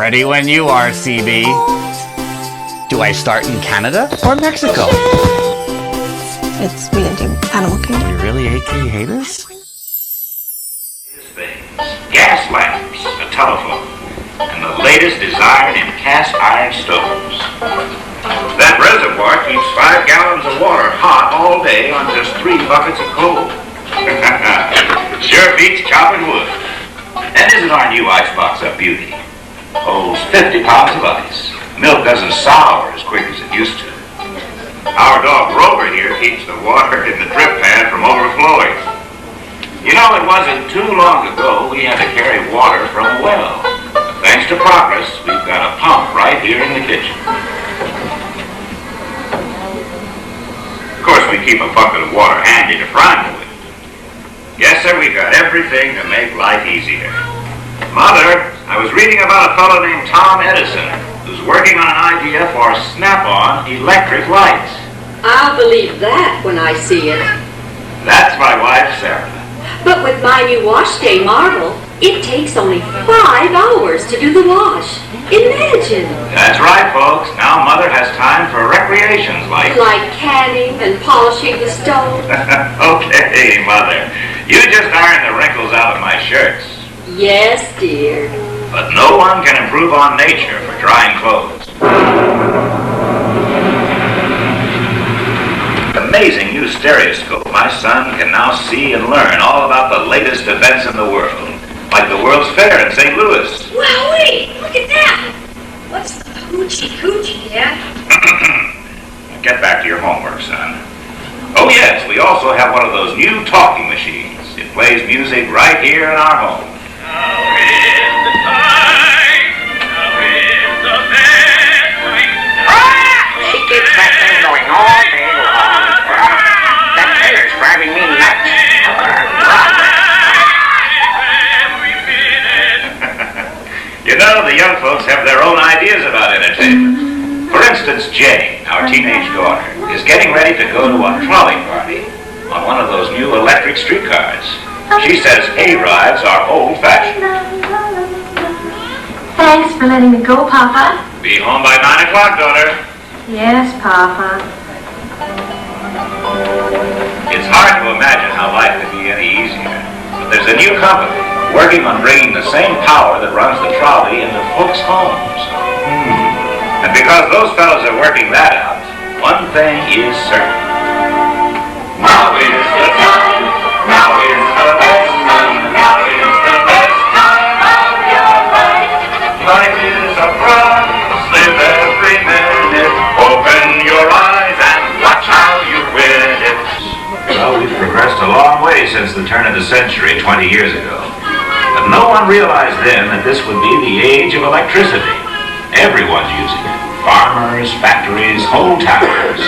Ready when you are, CB. Do I start in Canada or Mexico? We didn't do Animal Kingdom. You really hate us? Gas lamps, a telephone, and the latest design in cast iron stoves. That reservoir keeps 5 gallons of water hot all day on just 3 buckets of coal. Sure beats chopping wood. And isn't our new icebox a beauty? Holds 50 pounds of ice. Milk doesn't sour as quick as it used to. Our dog Rover here keeps the water in the drip pad from overflowing. You know, it wasn't too long ago we had to carry water from a well. Thanks to Progress, we've got a pump right here in the kitchen. Of course, we keep a bucket of water handy to prime with. Yes, sir, we've got everything to make life easier. Mother, I was reading about a fellow named Tom Edison who's working on an idea for snap-on electric lights. I'll believe that when I see it. That's my wife, Sarah. But with my new wash day Marvel, it takes only 5 hours to do the wash. Imagine! That's right, folks. Now Mother has time for recreations like canning and polishing the stove. Okay, Mother. You just iron the wrinkles out of my shirts. Yes, dear. But no one can improve on nature for drying clothes. Amazing new stereoscope. My son can now see and learn all about the latest events in the world. Like the World's Fair in St. Louis. Well, wait, look at that. What's the hoochie-coochie, Dad? Get back to your homework, son. Oh yes, we also have one of those new talking machines. It plays music right here in our home. Now is the time. Now is the best time. She keeps that thing going all day long. That trailer's driving me nuts. You know, the young folks have their own ideas about entertainment. For instance, Jane, our teenage daughter, is getting ready to go to a trolley party on one of those new electric streetcars. She says hay-rides are old-fashioned. Thanks for letting me go, Papa. Be home by 9 o'clock, daughter. Yes, Papa. It's hard to imagine how life could be any easier. But there's a new company working on bringing the same power that runs the trolley into folks' homes. And because those fellows are working that out, one thing is certain. Now is the time. Now is the best time. Now is the best time of your life. Life is a prize. Live every minute. Open your eyes and watch how you win it. Well, we've progressed a long way since the turn of the century 20 years ago. But no one realized then that this would be the age of electricity. Everyone's using it. Farmers, factories, whole towns.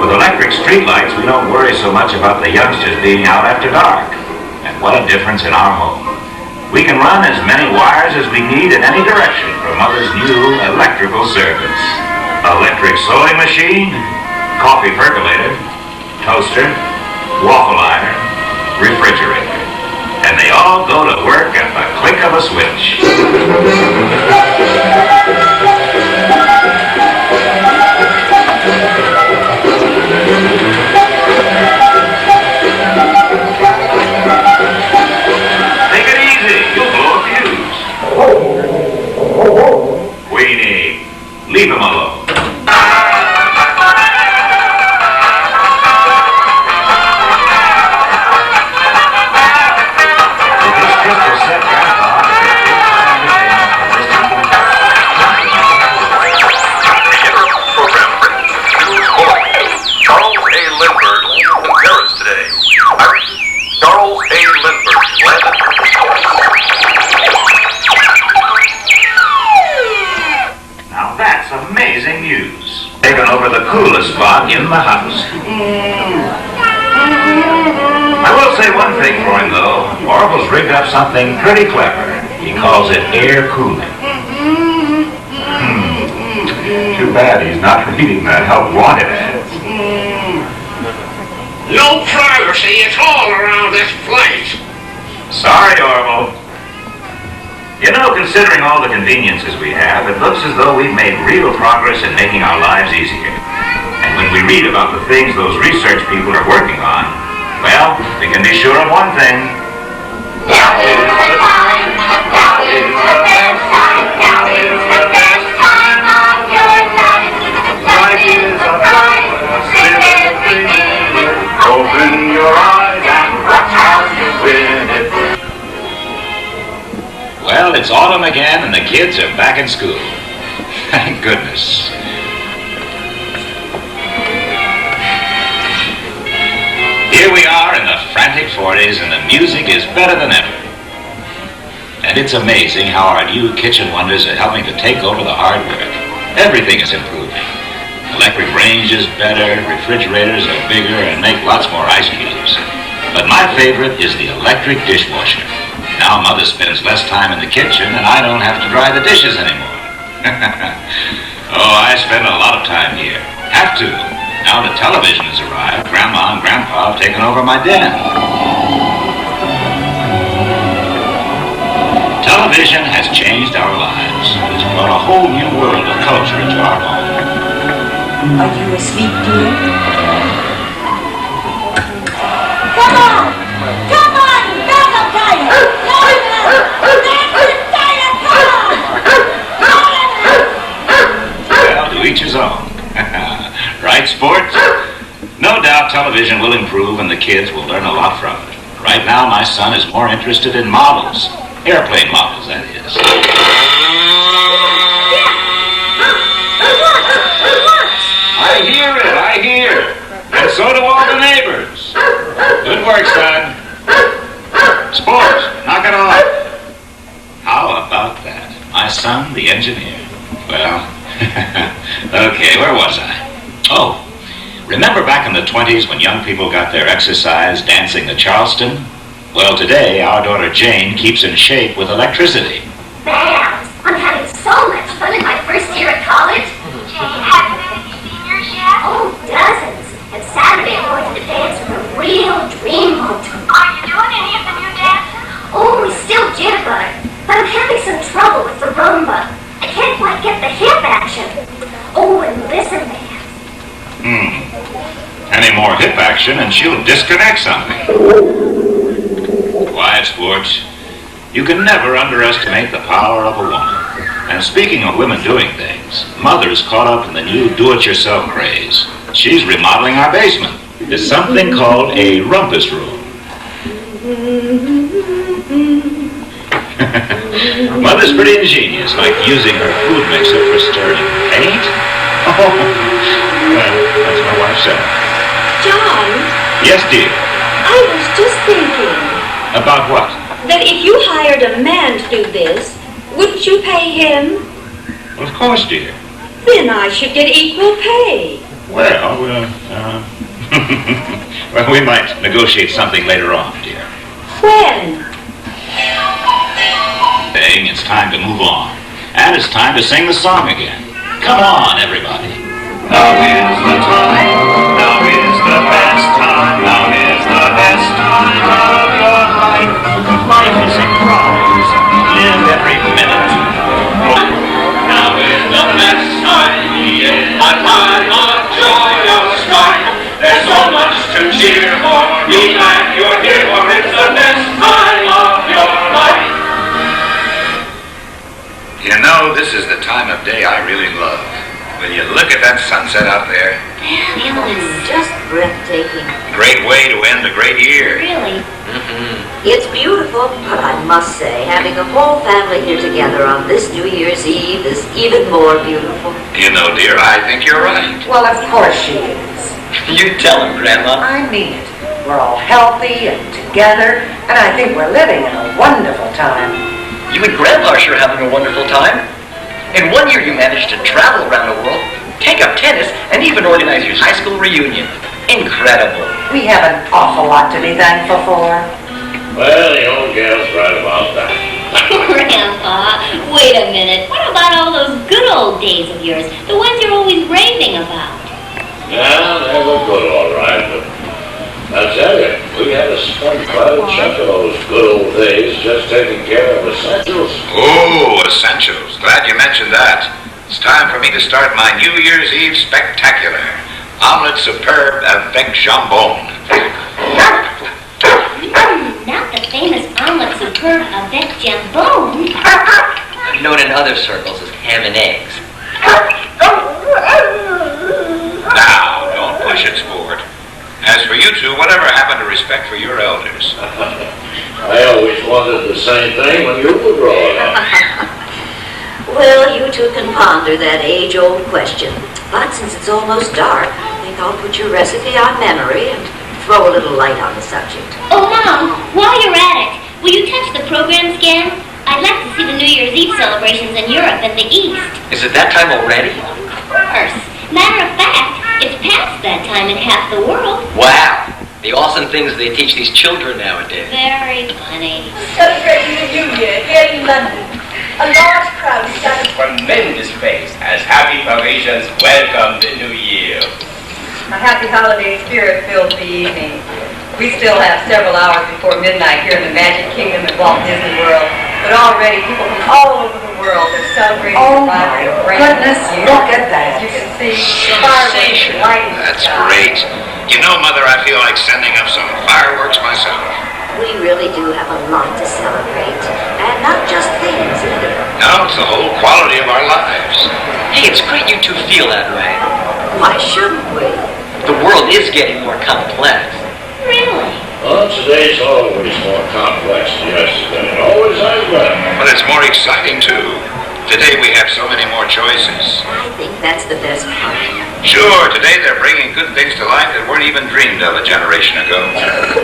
With electric streetlights, we don't worry so much about the youngsters being out after dark. And what a difference in our home. We can run as many wires as we need in any direction for Mother's new electrical service. Electric sewing machine, coffee percolator, toaster, waffle iron, refrigerator. And they all go to work at the click of a switch. Take it easy, you'll blow a fuse. Weenie, leave him alone. Now that's amazing news. Taken over the coolest spot in the house. I will say one thing for him though. Orville's rigged up something pretty clever. He calls it air cooling. Too bad he's not reading the help wanted ads. No privacy at all around this place. Sorry, Orville. You know, considering all the conveniences we have, it looks as though we've made real progress in making our lives easier. And when we read about the things those research people are working on, well, we can be sure of one thing. Now is the time, now is the best time, now is the best time of your life. Life is a time, spend every minute. Open your eyes and watch how you win it. Well, it's autumn again and the kids are back in school. Thank goodness. Here we are in the frantic 40s and the music is better than ever. And it's amazing how our new kitchen wonders are helping to take over the hard work. Everything is improving. Electric range is better, refrigerators are bigger and make lots more ice cubes. But my favorite is the electric dishwasher. Now Mother spends less time in the kitchen and I don't have to dry the dishes anymore. Oh, I spend a lot of time here. Have to. Now the television has arrived, Grandma and Grandpa have taken over my den. Television has changed our lives. It's brought a whole new world of culture into our home. Are you asleep, dear? Come on! Come on! There's a diet! Well, to each his own. Right, sports? No doubt television will improve and the kids will learn a lot from it. Right now, my son is more interested in models. Airplane models, that is. I hear. And so do all the neighbors. Good work, son. Sports, knock it off. How about that? My son, the engineer. Well, okay, where was I? Oh, remember back in the 20s when young people got their exercise dancing the Charleston? Well, today, our daughter Jane keeps in shape with electricity. Bams! I'm having so much fun in my first year at college. Jane, have you had any seniors yet? Oh, dozens. And Saturday I'm going to dance with a real dreamboat. Are you doing any of the new dances? Oh, we still jitterbug. But I'm having some trouble with the rumba. I can't quite get the hip action. Oh, and listen, man. Any more hip action and she'll disconnect something. Quiet, sports. You can never underestimate the power of a woman. And speaking of women doing things, Mother's caught up in the new do-it-yourself craze. She's remodeling our basement. There's something called a rumpus room. Mother's pretty ingenious, like using her food mixer for stirring paint. Oh, well, that's my wife said. John, Yes, dear. I was just thinking About what? that if you hired a man to do this, wouldn't you pay him? Well, of course, dear. Then I should get equal pay. Well, well, we might negotiate something later on, dear. When? Saying it's time to move on. And it's time to sing the song again. Come on, everybody. Now is the time. Now is the best time. Now is the best time of your life. Life is a prize. Live every minute. Now is the best time. A time of joyous strife. There's so much to cheer for. Be glad you're here, for it's the best time of your life. You know, this is the time of day I really love. Will you look at that sunset out there? It is just breathtaking. Great way to end a great year. Really? It's beautiful, but I must say, having a whole family here together on this New Year's Eve is even more beautiful. You know, dear, I think you're right. Well, of course she is. You tell him, Grandma. I mean it. We're all healthy and together, and I think we're living in a wonderful time. You and Grandpa are sure having a wonderful time. In 1 year, you managed to travel around the world, take up tennis, and even organize your high school reunion. Incredible. We have an awful lot to be thankful for. Well, the old gal's right about that. Grandpa, wait a minute. What about all those good old days of yours? The ones you're always raving about? Yeah, they were good, all right, but I tell you, we had a quite a chunk of those good old days just taking care of essentials. Oh, essentials. Glad you mentioned that. It's time for me to start my New Year's Eve spectacular. Omelette superbe avec jambon. Not the famous omelette superbe avec jambon. Known in other circles as ham and eggs. Now, don't push it, sport. As for you two, whatever happened to respect for your elders? I always wanted the same thing when you were growing up. Well, you two can ponder that age-old question. But since it's almost dark, I think I'll put your recipe on memory and throw a little light on the subject. Oh, Mom, while you're at it, will you touch the program scan? I'd like to see the New Year's Eve celebrations in Europe and the East. Is it that time already? Of course. Matter of fact, it's past that time in half the world. Wow. The awesome things they teach these children nowadays. Very funny. Celebrating the New Year here in London. A large crowd is gathered. Tremendous face as happy Parisians welcome the New Year. A happy holiday spirit fills the evening. We still have several hours before midnight here in the Magic Kingdom at Walt Disney World, but already people from all over the world are celebrating the arrival of goodness, look at that. As you can see, fireworks lighting the That's sky. great. You know, Mother, I feel like sending up some fireworks myself. We really do have a lot to celebrate. And not just things either. No, it's the whole quality of our lives. Hey, it's great you two feel that way. Why shouldn't we? The world is getting more complex. Really? Well, today's always more complex than yesterday. It always has been. But it's more exciting, too. Today we have so many more choices. I think that's the best part. Sure, today they're bringing good things to life that weren't even dreamed of a generation ago.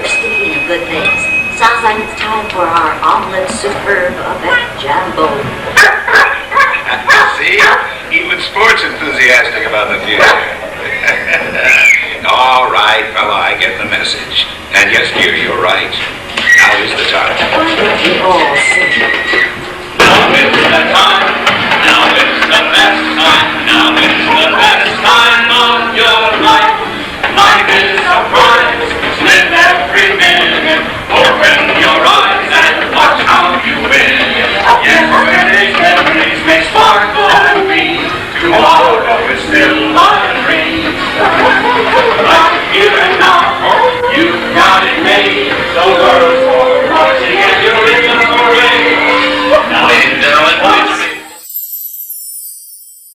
Speaking of good things, sounds like it's time for our omelette superbe avec jambon. See? Even sports enthusiastic about the future. All right, fella, I get the message. And yes, dear, you're right. Now is the time. Why don't you all sing? Now is the time. Now is the best time. Now is the best